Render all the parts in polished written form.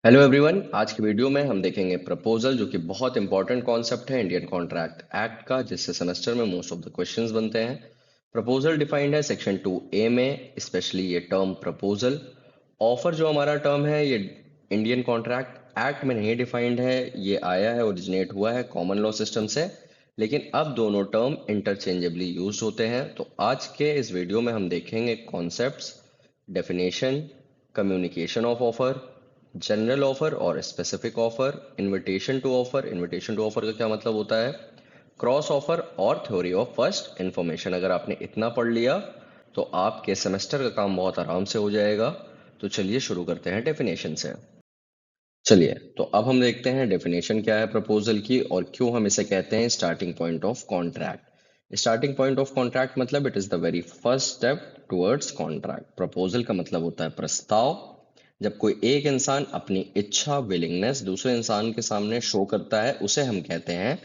Hello everyone, आज की video में हम देखेंगे प्रपोजल, जो कि बहुत इंपॉर्टेंट कॉन्सेप्ट है इंडियन कॉन्ट्रैक्ट एक्ट का, जिससे सेमेस्टर में मोस्ट ऑफ द क्वेश्चंस बनते हैं। प्रपोजल डिफाइंड है सेक्शन 2A में, स्पेशली ये टर्म प्रपोजल। ऑफर जो हमारा टर्म है, ये इंडियन कॉन्ट्रैक्ट एक्ट में नहीं डिफाइंड है। ये आया है, ओरिजिनेट हुआ है कॉमन लॉ सिस्टम से, लेकिन अब दोनों टर्म इंटरचेंजेबली यूज होते हैं। तो आज के इस वीडियो में हम देखेंगे concepts, definition, communication of offer, general offer और specific offer, invitation to offer. Invitation to offer का क्या मतलब होता है, क्रॉस ऑफर और थ्योरी ऑफ फर्स्ट इंफॉर्मेशन। अगर आपने इतना पढ़ लिया तो आपके सेमेस्टर का काम बहुत आराम से हो जाएगा। तो चलिए शुरू करते हैं डेफिनेशन से। चलिए, तो अब हम देखते हैं डेफिनेशन क्या है प्रपोजल की, और क्यों हम इसे कहते हैं starting point of contract. Starting point of contract मतलब it is the very first step towards contract. Proposal का मतलब होता है प्रस्ताव। जब कोई एक इंसान अपनी इच्छा, विलिंगनेस दूसरे इंसान के सामने शो करता है, उसे हम कहते हैं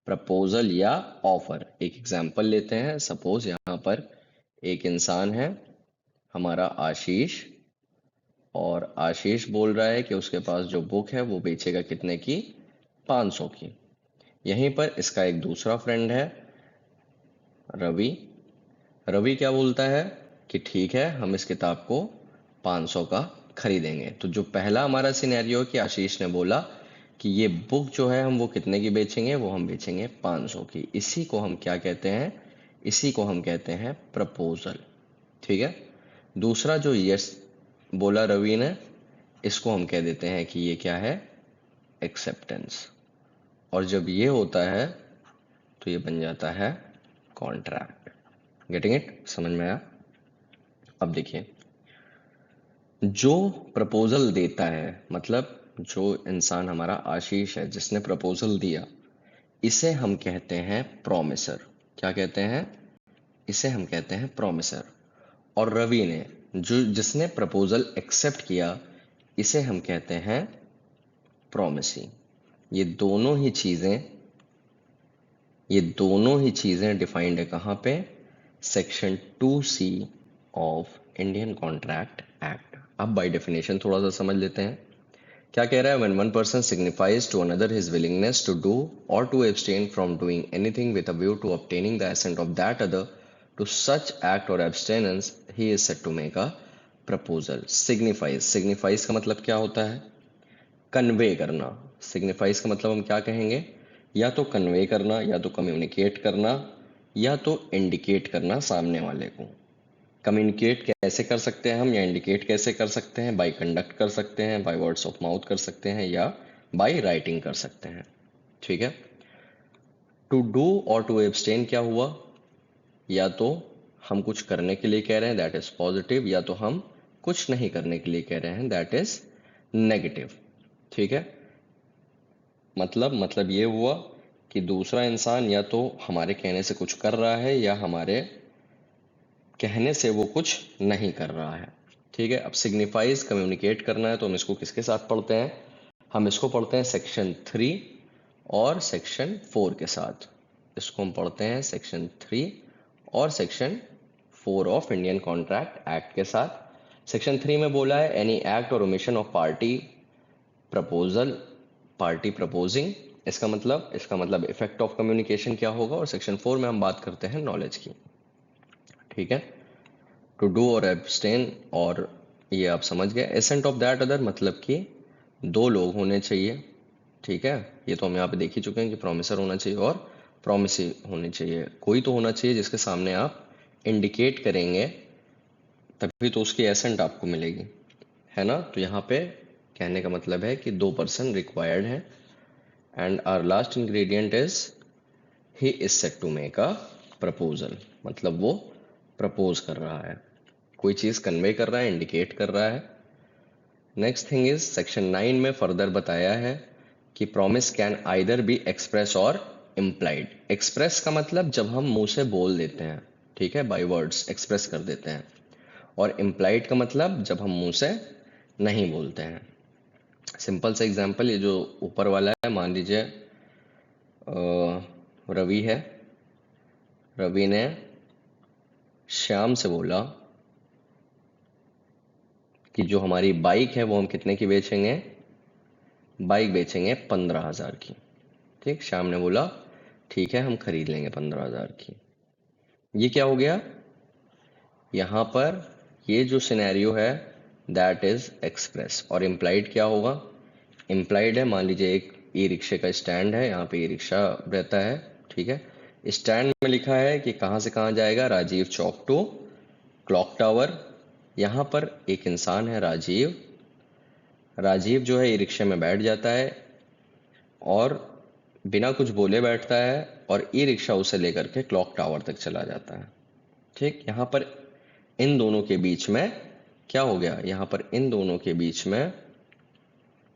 प्रपोजल या ऑफर। एक एग्जांपल लेते हैं। सपोज यहाँ पर एक इंसान है, हमारा आशीष, और आशीष बोल रहा है कि उसके पास जो बुक है वो बेचेगा कितने की, 500 की। यहीं पर इसका एक दूसरा फ्रेंड है, रवि। रवि क्या बोलता है कि ठीक है, हम इस किताब को 500 का खरीदेंगे। तो जो पहला हमारा सिनेरियो है कि आशीष ने बोला कि ये बुक जो है हम वो कितने की बेचेंगे, वो हम बेचेंगे 500 की। इसी को हम क्या कहते हैं, इसी को हम कहते हैं प्रपोजल। ठीक है। दूसरा जो यस बोला रवि ने, इसको हम कह देते हैं कि ये क्या है, एक्सेप्टेंस। और जब ये होता है तो ये बन जाता है कॉन्ट्रैक्ट। गेटिंग इट, समझ में आया। अब देखिए, जो प्रपोजल देता है, मतलब जो इंसान हमारा आशीष है जिसने प्रपोजल दिया, इसे हम कहते हैं प्रॉमिसर। क्या कहते हैं, इसे हम कहते हैं प्रॉमिसर। और रवि ने, जो जिसने प्रपोजल एक्सेप्ट किया, इसे हम कहते हैं प्रॉमिसी। ये दोनों ही चीजें ये दोनों ही चीजें डिफाइंड है कहाँ पे, section 2C of Indian contract act. अब बाय डेफिनेशन थोड़ा सा समझ लेते हैं। क्या कह रहा है, when one person signifies to another his willingness to do or to abstain from doing anything with a view to obtaining the assent of that other to such act or abstinence, he is said to make a proposal। signifies का मतलब क्या होता है, convey करना। Signifies का मतलब हम क्या कहेंगे, या तो कन्वे करना, या तो कम्युनिकेट करना, या तो इंडिकेट करना सामने वाले को। कम्युनिकेट कैसे कर सकते हैं हम, या इंडिकेट कैसे कर सकते हैं, बाय कंडक्ट कर सकते हैं, बाय वर्ड्स ऑफ माउथ कर सकते हैं, या बाय राइटिंग कर सकते हैं। ठीक है। टू डू और टू एब्सटेन क्या हुआ, या तो हम कुछ करने के लिए कह रहे हैं, दैट इज पॉजिटिव, या तो हम कुछ नहीं करने के लिए कह रहे हैं, दैट इज नेगेटिव। ठीक है। मतलब ये हुआ कि दूसरा इंसान या तो हमारे कहने से कुछ कर रहा है, या हमारे कहने से वो कुछ नहीं कर रहा है। ठीक है। अब सिग्निफाइज कम्युनिकेट करना है, तो हम इसको किसके साथ पढ़ते हैं, हम इसको पढ़ते हैं सेक्शन 3 और सेक्शन 4 के साथ। इसको हम पढ़ते हैं सेक्शन 3 और section 4 of Indian contract act के साथ। सेक्शन 3 में बोला है, एनी एक्ट और omission of party proposal, party proposing. इसका मतलब इफेक्ट ऑफ कम्युनिकेशन क्या होगा। और सेक्शन 4 में हम बात करते हैं नॉलेज की। ठीक है। टू डू और एब्सटेन, और ये आप समझ गए। एसेंट ऑफ दैट अदर मतलब कि दो लोग होने चाहिए। ठीक है। ये तो हम यहाँ पे देख ही चुके हैं कि प्रोमिसर होना चाहिए और प्रोमिसी होनी चाहिए। कोई तो होना चाहिए जिसके सामने आप इंडिकेट करेंगे, तभी तो उसकी एसेंट आपको मिलेगी, है ना। तो यहाँ पे कहने का मतलब है कि दो पर्सन रिक्वायर्ड है। And our last ingredient is he is set to make a proposal, मतलब वो प्रपोज कर रहा है, कोई चीज कन्वे कर रहा है, इंडिकेट कर रहा है। नेक्स्ट थिंग इज सेक्शन 9 में फर्दर बताया है कि promise can either be express और इम्प्लाइड। एक्सप्रेस का मतलब जब हम मुंह से बोल देते हैं, ठीक है, बाय वर्ड्स एक्सप्रेस कर देते हैं। और इम्प्लाइड का मतलब जब हम मुंह से नहीं बोलते हैं। सिंपल सा एग्जांपल, ये जो ऊपर वाला है, मान लीजिए रवि है। रवि ने श्याम से बोला कि जो हमारी बाइक है वो हम कितने की बेचेंगे, बाइक बेचेंगे 15,000 की। ठीक, श्याम ने बोला ठीक है हम खरीद लेंगे 15,000 की। ये क्या हो गया, यहाँ पर ये जो सिनेरियो है दैट इज एक्सप्रेस, और इम्प्लाइड क्या होगा, इम्प्लाइड है, मान लीजिए एक ई रिक्शे का स्टैंड है, यहाँ पे ई रिक्शा रहता है। ठीक है, स्टैंड में लिखा है कि कहाँ से कहाँ जाएगा, Rajiv Chowk to clock tower. यहाँ पर एक इंसान है राजीव, राजीव जो है ई रिक्शे में बैठ जाता है और बिना कुछ बोले बैठता है, और ई रिक्शा उसे लेकर के क्लॉक टावर तक चला जाता है। ठीक, यहाँ पर इन दोनों के बीच में क्या हो गया, यहाँ पर इन दोनों के बीच में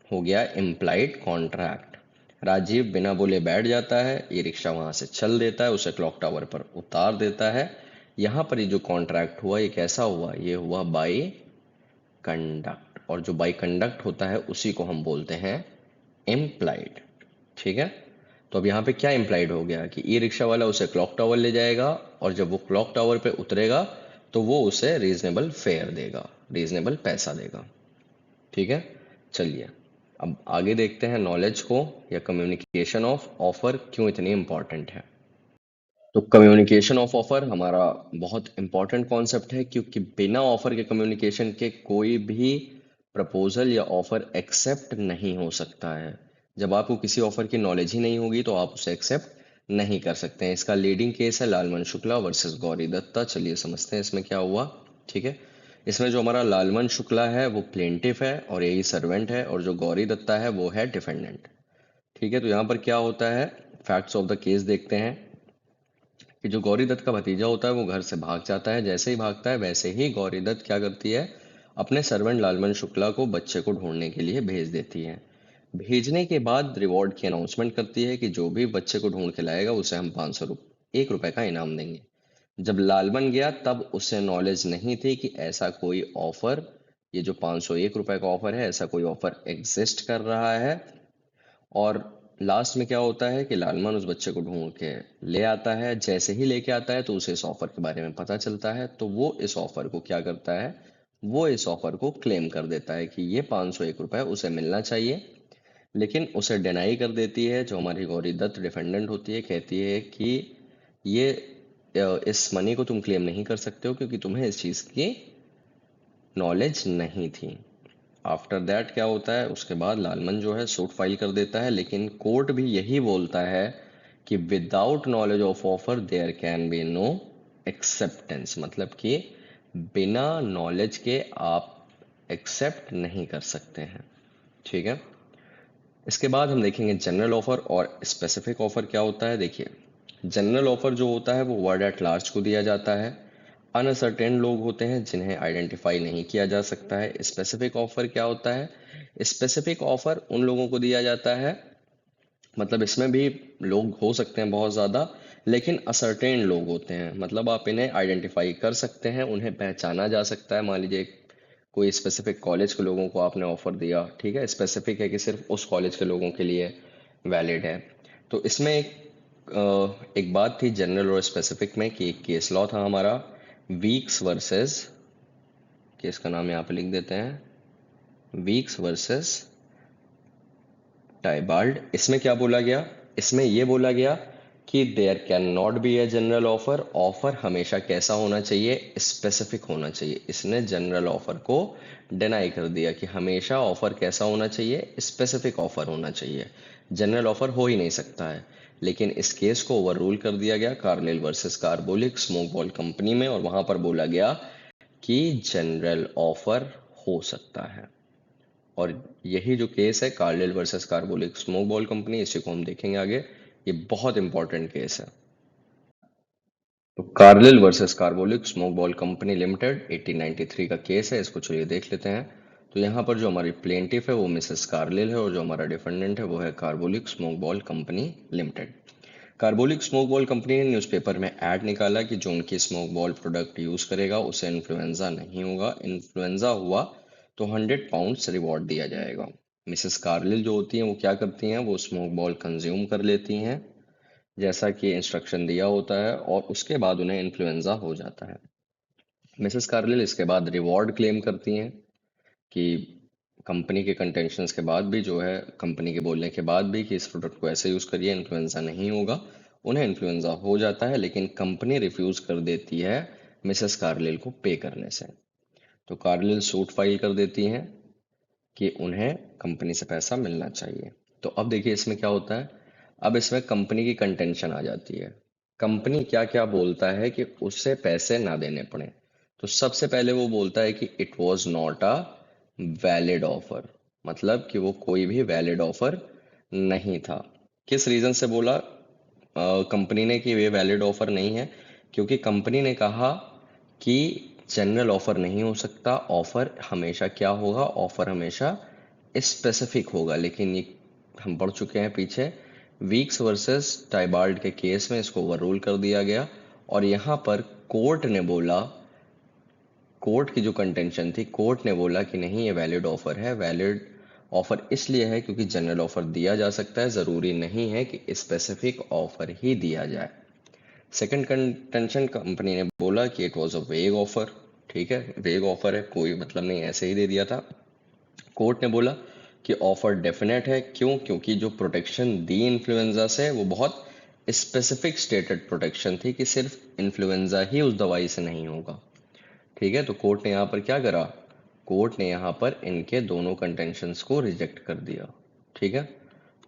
हो गया इम्प्लाइड कॉन्ट्रैक्ट। राजीव बिना बोले बैठ जाता है, ये रिक्शा वहां से चल देता है, उसे क्लॉक टावर पर उतार देता है। यहाँ पर ये जो कॉन्ट्रैक्ट हुआ ये कैसा हुआ, ये हुआ बाई कंडक्ट, और जो बाई कंडक्ट होता है उसी को हम बोलते हैं इम्प्लाइड। ठीक है, तो अब यहाँ पे क्या इम्प्लाइड हो गया कि ई रिक्शा वाला उसे क्लॉक टावर ले जाएगा, और जब वो क्लॉक टावर पे उतरेगा तो वो उसे रीजनेबल फेयर देगा, रीजनेबल पैसा देगा। ठीक है, चलिए अब आगे देखते हैं नॉलेज को, या कम्युनिकेशन ऑफ ऑफर क्यों इतनी इंपॉर्टेंट है। तो कम्युनिकेशन ऑफ ऑफर हमारा बहुत इंपॉर्टेंट कॉन्सेप्ट है, क्योंकि बिना ऑफर के कम्युनिकेशन के कोई भी प्रपोजल या ऑफर एक्सेप्ट नहीं हो सकता है। जब आपको किसी ऑफर की नॉलेज ही नहीं होगी तो आप उसे एक्सेप्ट नहीं कर सकते हैं। इसका लीडिंग केस है लालमन शुक्ला वर्सेस गौरी दत्ता। चलिए समझते हैं इसमें क्या हुआ। ठीक है, इसमें जो हमारा लालमन शुक्ला है वो प्लेंटिफ है और यही सर्वेंट है, और जो गौरी दत्ता है वो है डिफेंडेंट। ठीक है, तो यहाँ पर क्या होता है, फैक्ट्स ऑफ द केस देखते हैं कि जो गौरी दत्त का भतीजा होता है वो घर से भाग जाता है। जैसे ही भागता है वैसे ही गौरी दत्त क्या करती है, अपने सर्वेंट लालमन शुक्ला को बच्चे को ढूंढने के लिए भेज देती है। भेजने के बाद रिवॉर्ड की अनाउंसमेंट करती है कि जो भी बच्चे को ढूंढ के लाएगा उसे हम 501 रुपए का इनाम देंगे। जब लालमन गया तब उसे नॉलेज नहीं थी कि ऐसा कोई ऑफर, ये जो 501 रुपए का ऑफर है, ऐसा कोई ऑफर एग्जिस्ट कर रहा है। और लास्ट में क्या होता है कि लालमन उस बच्चे को ढूंढ के ले आता है। जैसे ही लेके आता है तो उसे इस ऑफर के बारे में पता चलता है, तो वो इस ऑफर को क्या करता है, वो इस ऑफर को क्लेम कर देता है कि ये 501 रुपये उसे मिलना चाहिए। लेकिन उसे डिनाई कर देती है जो हमारी गौरी दत्त डिफेंडेंट होती है, कहती है कि ये इस मनी को तुम क्लेम नहीं कर सकते हो क्योंकि तुम्हें इस चीज़ की नॉलेज नहीं थी। आफ्टर दैट क्या होता है, उसके बाद लालमन जो है सूट फाइल कर देता है, लेकिन कोर्ट भी यही बोलता है कि without knowledge of offer there can be no acceptance, मतलब कि बिना नॉलेज के आप एक्सेप्ट नहीं कर सकते हैं। ठीक है, इसके बाद हम देखेंगे जनरल ऑफर और स्पेसिफिक ऑफर क्या होता है। देखिए, जनरल ऑफर जो होता है वो वर्ड एट लार्ज को दिया जाता है। अनसर्टेन लोग होते हैं जिन्हें आइडेंटिफाई नहीं किया जा सकता है। स्पेसिफिक ऑफर क्या होता है, स्पेसिफिक ऑफर उन लोगों को दिया जाता है, मतलब इसमें भी लोग हो सकते हैं बहुत ज़्यादा, लेकिन असर्टेन लोग होते हैं, मतलब आप इन्हें आइडेंटिफाई कर सकते हैं, उन्हें पहचाना जा सकता है। मान लीजिए कोई स्पेसिफिक कॉलेज के लोगों को आपने ऑफर दिया, ठीक है, स्पेसिफिक है कि सिर्फ उस कॉलेज के लोगों के लिए वैलिड है। तो इसमें एक बात थी जनरल और स्पेसिफिक में कि एक केस लॉ था हमारा, वीक्स वर्सेस, केस का नाम यहाँ पे लिख देते हैं, वीक्स वर्सेस टाइबाल्ड। इसमें क्या बोला गया, इसमें यह बोला गया कि there can not be a general offer, offer हमेशा कैसा होना चाहिए, स्पेसिफिक होना चाहिए। इसने जनरल ऑफर को डिनाई कर दिया कि हमेशा ऑफर कैसा होना चाहिए, स्पेसिफिक ऑफर होना चाहिए, जनरल ऑफर हो ही नहीं सकता है। लेकिन इस केस को ओवर रूल कर दिया गया Carlill versus carbolic smoke ball company में, और वहां पर बोला गया कि जनरल ऑफर हो सकता है। और यही जो केस है Carlill versus carbolic smoke ball company, इसी को हम देखेंगे आगे, ये बहुत इंपॉर्टेंट केस है। तो Carlill versus carbolic smoke ball company limited 1893 का केस है, इसको चलिए देख लेते हैं। तो यहाँ पर जो हमारी प्लेंटिफ है वो मिसेस कार्लिल है, और जो हमारा डिफेंडेंट है वो है carbolic smoke ball company limited. Carbolic smoke ball company ने न्यूज़पेपर में ऐड निकाला कि जो उनकी स्मोक बॉल प्रोडक्ट यूज करेगा उसे इन्फ्लुएंजा नहीं होगा, इन्फ्लुएंजा हुआ तो 100 पाउंड्स रिवॉर्ड दिया जाएगा। मिसेस कार्लिल जो होती हैं वो क्या करती हैं, वो स्मोक बॉल कंज्यूम कर लेती हैं जैसा कि इंस्ट्रक्शन दिया होता है, और उसके बाद उन्हें इन्फ्लुएंजा हो जाता है। मिसेस कार्लिल इसके बाद रिवॉर्ड क्लेम करती हैं कि कंपनी के कंटेंशंस के बाद भी जो है, कंपनी के बोलने के बाद भी कि इस प्रोडक्ट को ऐसे यूज़ करिए, इन्फ्लुएंजा नहीं होगा, उन्हें इन्फ्लुएंजा हो जाता है, लेकिन कंपनी रिफ्यूज़ कर देती है मिसेस कार्लिल को पे करने से। तो कार्लिल सूट फाइल कर देती हैं कि उन्हें कंपनी से पैसा मिलना चाहिए। तो अब देखिए इसमें क्या होता है, अब इसमें कंपनी की कंटेंशन आ जाती है। कंपनी क्या क्या बोलता है कि उससे पैसे ना देने पड़े। तो सबसे पहले वो बोलता है कि it was not a valid offer, मतलब कि वो कोई भी वैलिड ऑफर नहीं था। किस रीजन से बोला कंपनी ने कि ये वैलिड ऑफर नहीं है? क्योंकि कंपनी ने कहा कि जनरल ऑफर नहीं हो सकता, ऑफर हमेशा क्या होगा, ऑफर हमेशा स्पेसिफिक होगा। लेकिन ये हम पढ़ चुके हैं पीछे, वीक्स वर्सेस टाइबाल्ड के केस में इसको ओवररूल कर दिया गया। और यहाँ पर कोर्ट ने बोला, कोर्ट की जो कंटेंशन थी, कोर्ट ने बोला कि नहीं ये वैलिड ऑफर है। वैलिड ऑफर इसलिए है क्योंकि जनरल ऑफर दिया जा सकता है, ज़रूरी नहीं है कि स्पेसिफिक ऑफर ही दिया जाए। सेकंड कंटेंशन, कंपनी ने बोला कि इट वाज अ वेग ऑफर। ठीक है, वेग ऑफर है, कोई मतलब नहीं, ऐसे ही दे दिया था। कोर्ट ने बोला कि ऑफर डेफिनेट है। क्यों? क्योंकि जो प्रोटेक्शन दी इन्फ्लुएंजा से वो बहुत स्पेसिफिक स्टेटेड प्रोटेक्शन थी कि सिर्फ इन्फ्लुएंजा ही उस दवाई से नहीं होगा। ठीक है, तो कोर्ट ने यहाँ पर क्या करा, कोर्ट ने यहाँ पर इनके दोनों कंटेंशंस को रिजेक्ट कर दिया। ठीक है,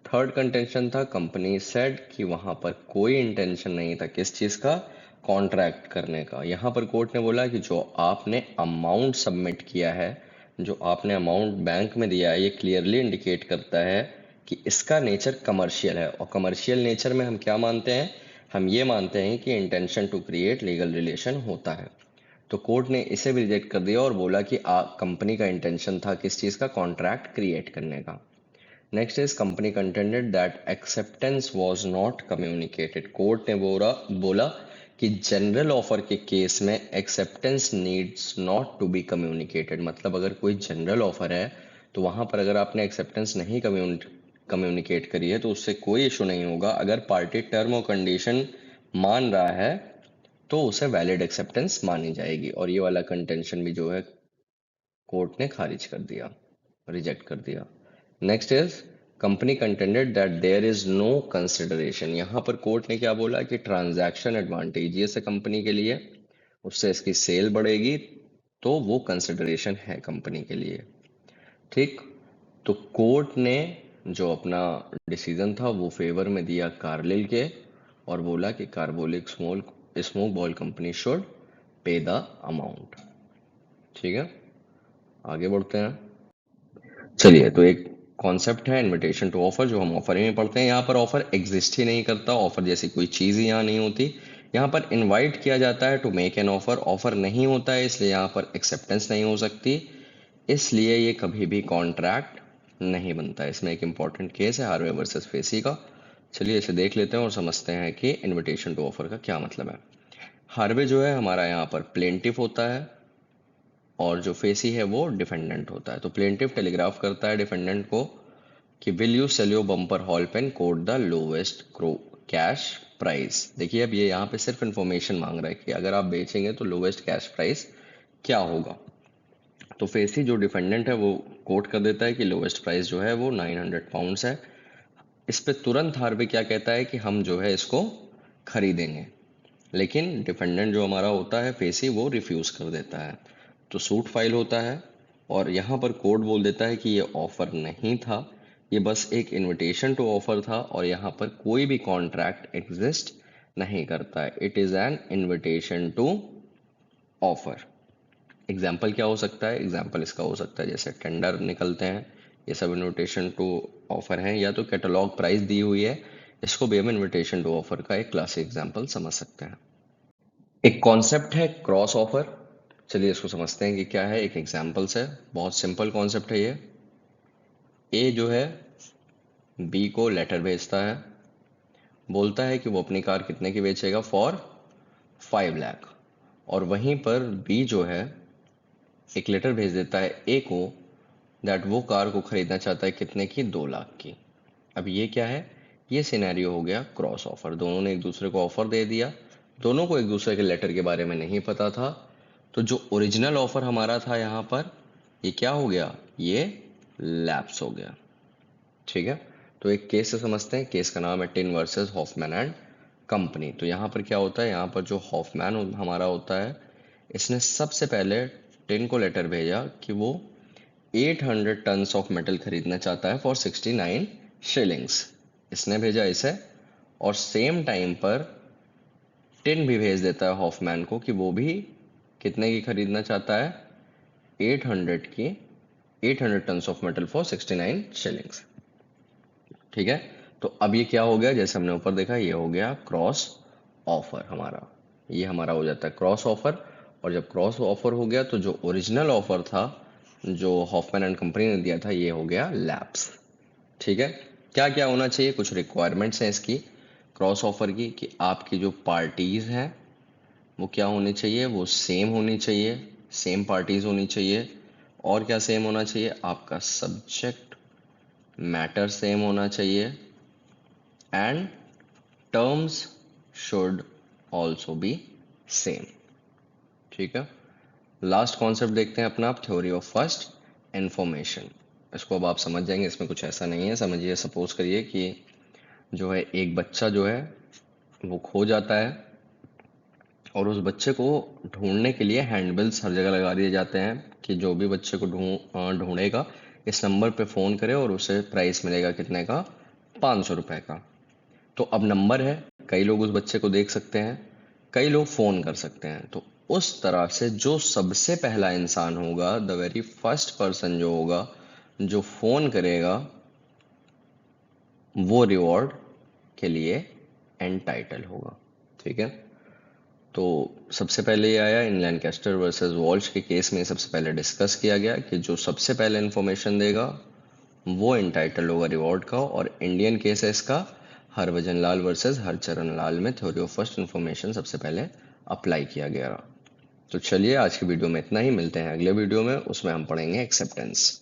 थर्ड कंटेंशन था, कंपनी सेड कि वहां पर कोई इंटेंशन नहीं था किस चीज का, कॉन्ट्रैक्ट करने का। यहाँ पर कोर्ट ने बोला कि जो आपने अमाउंट सबमिट किया है, जो आपने अमाउंट बैंक में दिया है, ये क्लियरली इंडिकेट करता है कि इसका नेचर कमर्शियल है। और कमर्शियल नेचर में हम क्या मानते हैं, हम ये मानते हैं कि intention to create legal relation होता है। तो कोर्ट ने इसे भी रिजेक्ट कर दिया और बोला कि कंपनी का इंटेंशन था किस चीज का, कॉन्ट्रैक्ट क्रिएट करने का। Next is company contended that acceptance was not communicated. Court ने बोला कि जनरल ऑफर के केस में acceptance needs not to be communicated. मतलब अगर कोई जनरल ऑफर है तो वहां पर अगर आपने एक्सेप्टेंस नहीं कम्युनिकेट करी है तो उससे कोई इशू नहीं होगा। अगर पार्टी टर्म और कंडीशन मान रहा है तो उसे वैलिड एक्सेप्टेंस मानी जाएगी। और ये वाला कंटेंशन भी जो है कोर्ट ने खारिज कर दिया, रिजेक्ट कर दिया। Next is company contended that there is no consideration. यहाँ पर कोर्ट ने क्या बोला कि ट्रांजैक्शन एडवांटेजियस है कंपनी के लिए, उससे इसकी सेल बढ़ेगी, तो वो कंसिडरेशन है कंपनी के लिए। ठीक, तो कोर्ट ने जो अपना डिसीजन था वो फेवर में दिया कार्लिल के, और बोला कि carbolic smoke ball company should pay the amount. ठीक है, आगे बढ़ते हैं। चलिए, तो एक कॉन्सेप्ट है इनविटेशन टू ऑफर, जो हम ऑफर में पढ़ते हैं। यहाँ पर ऑफर एग्जिस्ट ही नहीं करता, ऑफर जैसी कोई चीज़ ही यहाँ नहीं होती। यहाँ पर इनवाइट किया जाता है to make an offer, offer नहीं होता है इसलिए यहाँ पर एक्सेप्टेंस नहीं हो सकती, इसलिए ये कभी भी कॉन्ट्रैक्ट नहीं बनता है। इसमें एक इंपॉर्टेंट केस है हार्वे वर्सेस फेसी का। चलिए इसे देख लेते हैं और समझते हैं कि इनविटेशन टू ऑफर का क्या मतलब है। हार्वे जो है हमारा यहाँ पर प्लेंटिफ होता है और जो फेसी है वो डिफेंडेंट होता है। तो प्लेंटिफ टेलीग्राफ करता है डिफेंडेंट को कि will you sell your Bumper Hall Pen quote the lowest cash price. देखिए अब ये यहाँ पे सिर्फ इंफॉर्मेशन मांग रहा है कि अगर आप बेचेंगे तो लोवेस्ट कैश प्राइस क्या होगा। तो फेसी जो डिफेंडेंट है वो कोट कर देता है कि लोवेस्ट प्राइस जो है वो 900 पाउंड्स है। इस पे तुरंत हार्वे क्या कहता है कि हम जो है इसको खरीदेंगे, लेकिन डिफेंडेंट जो हमारा होता है फेसी वो रिफ्यूज कर देता है। तो सूट फाइल होता है और यहाँ पर कोर्ट बोल देता है कि ये ऑफर नहीं था, ये बस एक इनविटेशन टू ऑफर था और यहाँ पर कोई भी कॉन्ट्रैक्ट एग्जिस्ट नहीं करता है। It is an invitation to offer. Example क्या हो सकता है, एग्जाम्पल इसका हो सकता है जैसे टेंडर निकलते हैं, ये सब इनविटेशन टू ऑफर हैं, या तो कैटलॉग प्राइस दी हुई है, इसको भी हम इनविटेशन टू ऑफर का एक क्लासिक एग्जाम्पल समझ सकते हैं। एक कॉन्सेप्ट है क्रॉस ऑफर, चलिए इसको समझते हैं कि क्या है। एक एग्जाम्पल से, बहुत सिंपल कॉन्सेप्ट है ये। ए जो है बी को लेटर भेजता है, बोलता है कि वो अपनी कार कितने की बेचेगा, फॉर 5 लाख। और वहीं पर बी जो है एक लेटर भेज देता है ए को दैट वो कार को खरीदना चाहता है कितने की, 2 लाख की। अब ये क्या है, ये सिनेरियो हो गया क्रॉस ऑफर। दोनों ने एक दूसरे को ऑफर दे दिया, दोनों को एक दूसरे के लेटर के बारे में नहीं पता था। तो जो ओरिजिनल ऑफर हमारा था यहाँ पर, ये क्या हो गया, ये लैप्स हो गया। ठीक है, तो एक केस से समझते हैं। केस का नाम है Tinn versus Hoffman and company. तो यहाँ पर क्या होता है, यहाँ पर जो हॉफमैन हमारा होता है, इसने सबसे पहले टिन को लेटर भेजा कि वो 800 टन्स ऑफ मेटल खरीदना चाहता है फॉर 69 शिलिंग्स। इसने भेजा इसे, और सेम टाइम पर टिन भी भेज देता है हॉफमैन को कि वो भी कितने की खरीदना चाहता है, 800 की, 800 tons of metal for 69 shillings. ठीक है, तो अब ये क्या हो गया, जैसे हमने ऊपर देखा, ये हो गया क्रॉस ऑफर हमारा। ये हमारा हो जाता है क्रॉस ऑफर। और जब क्रॉस ऑफर हो गया तो जो ओरिजिनल ऑफर था जो हॉफमैन एंड कंपनी ने दिया था, ये हो गया लैप्स। ठीक है, क्या क्या होना चाहिए, कुछ रिक्वायरमेंट्स हैं इसकी क्रॉस ऑफर की, कि आपकी जो पार्टीज हैं वो क्या होनी चाहिए, वो सेम होनी चाहिए, सेम पार्टीज होनी चाहिए। और क्या सेम होना चाहिए, आपका सब्जेक्ट मैटर सेम होना चाहिए, and terms should also be same. ठीक है, लास्ट कॉन्सेप्ट देखते हैं अपना, आप थ्योरी ऑफ फर्स्ट इंफॉर्मेशन। इसको अब आप समझ जाएंगे, इसमें कुछ ऐसा नहीं है। समझिए, सपोज करिए कि जो है एक बच्चा जो है वो खो जाता है, और उस बच्चे को ढूंढने के लिए हैंडबिल्स हर जगह लगा दिए जाते हैं कि जो भी बच्चे को ढूंढेगा इस नंबर पे फ़ोन करे और उसे प्राइस मिलेगा कितने का, 500 रुपये का। तो अब नंबर है, कई लोग उस बच्चे को देख सकते हैं, कई लोग फ़ोन कर सकते हैं। तो उस तरह से जो सबसे पहला इंसान होगा, द वेरी फर्स्ट पर्सन जो होगा, जो फ़ोन करेगा, वो रिवॉर्ड के लिए एंटाइटल होगा। ठीक है, तो सबसे पहले ये आया इन लैनकास्टर वर्सेस वॉल्श के केस में, सबसे पहले डिस्कस किया गया कि जो सबसे पहले इंफॉर्मेशन देगा वो एंटाइटल होगा रिवॉर्ड का। और इंडियन केस है इसका हरभजन लाल वर्सेस हरचरण लाल में थ्योरी ऑफ फर्स्ट इंफॉर्मेशन सबसे पहले अप्लाई किया गया। तो चलिए आज की वीडियो में इतना ही, मिलते हैं अगले वीडियो में, उसमें हम पढ़ेंगे एक्सेप्टेंस।